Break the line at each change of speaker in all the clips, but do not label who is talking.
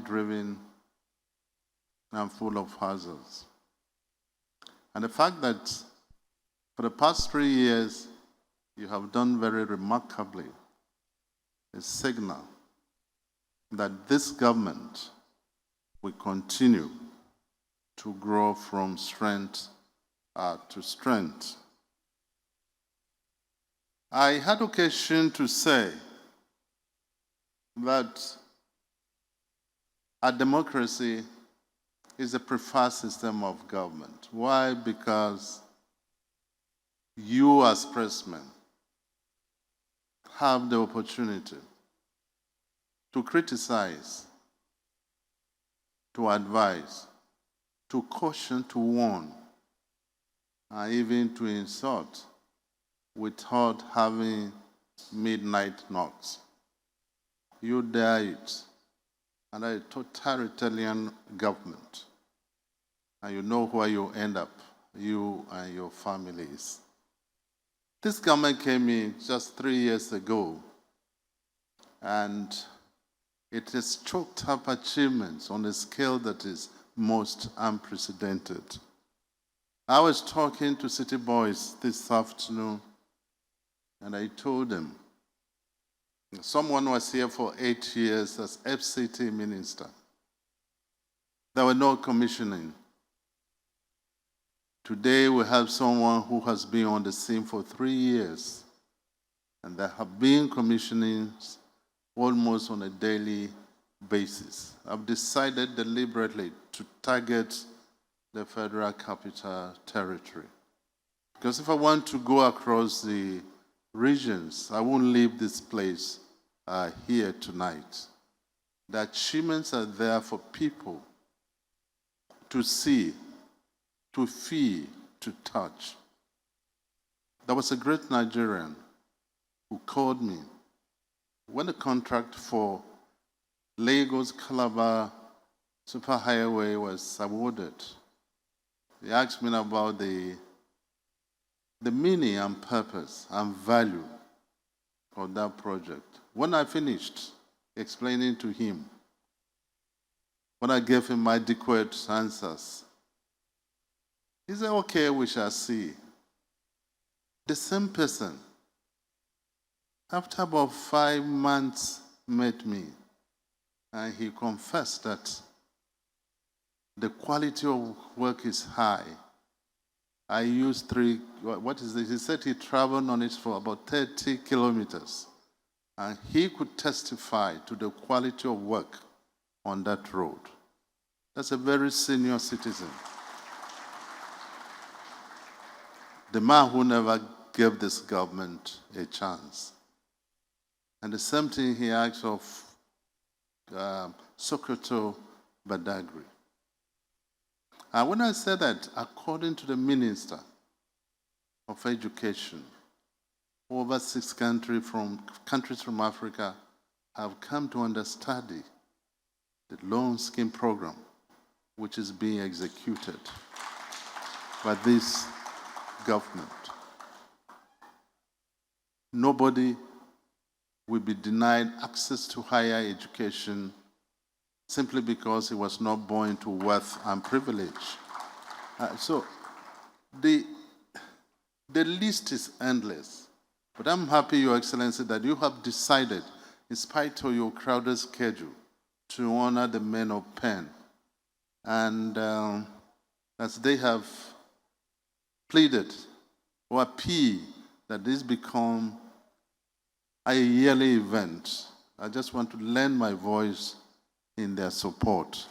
driven and full of hazards. And the fact that for the past 3 years, you have done very remarkably a signal that this government will continue to grow from strength to strength. I had occasion to say that our democracy is a preferred system of government. Why? Because you as pressmen have the opportunity to criticize, to advise, to caution, to warn, and even to insult without having midnight knocks. You dare it under a totalitarian government, and you know where you end up, you and your families. This government came in just 3 years ago, and it has choked up achievements on a scale that is most unprecedented. I was talking to city boys this afternoon, and I told them, someone was here for 8 years as FCT minister. There were no commissioning. Today we have someone who has been on the scene for 3 years, and there have been commissionings almost on a daily basis. I've decided deliberately to target the Federal Capital Territory, because if I want to go across the regions, I won't leave this place here tonight. The achievements are there for people to see, to feel, to touch. There was a great Nigerian who called me when the contract for Lagos-Calabar Superhighway was awarded. He asked me about the meaning and purpose and value of that project. When I finished explaining to him, when I gave him my adequate answers, he said, okay, we shall see. The same person, after about 5 months, met me, and he confessed that the quality of work is high. I used he said he traveled on it for about 30 kilometers, and he could testify to the quality of work on that road. That's a very senior citizen. The man who never gave this government a chance. And the same thing he asked of Sokoto Badagry. And when I said that, according to the Minister of Education, over 6 countries from Africa have come to understudy the loan scheme program, which is being executed by this government. Nobody will be denied access to higher education simply because he was not born into wealth and privilege. So the list is endless. But I'm happy, Your Excellency, that you have decided, in spite of your crowded schedule, to honor the men of pen. And as they have pleaded or appealed that this become a yearly event, I just want to lend my voice in their support.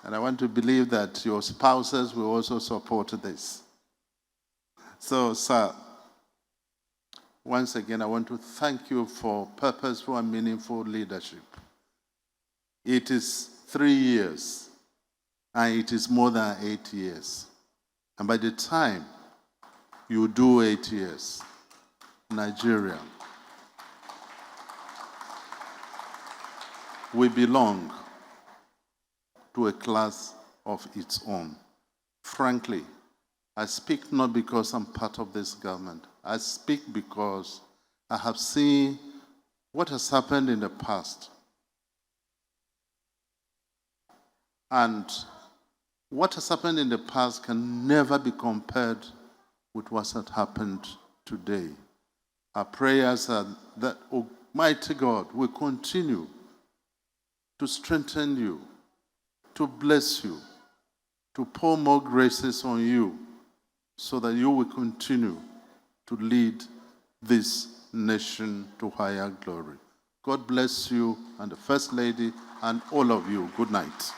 And I want to believe that your spouses will also support this. So, sir, once again, I want to thank you for purposeful and meaningful leadership. It is 3 years, and it is more than 8 years. And by the time you do 8 years, Nigeria will belong to a class of its own. Frankly, I speak not because I'm part of this government. I speak because I have seen what has happened in the past. And what has happened in the past can never be compared with what has happened today. Our prayers are that Almighty God will continue to strengthen you, to bless you, to pour more graces on you, so that you will continue to lead this nation to higher glory. God bless you and the First Lady and all of you. Good night.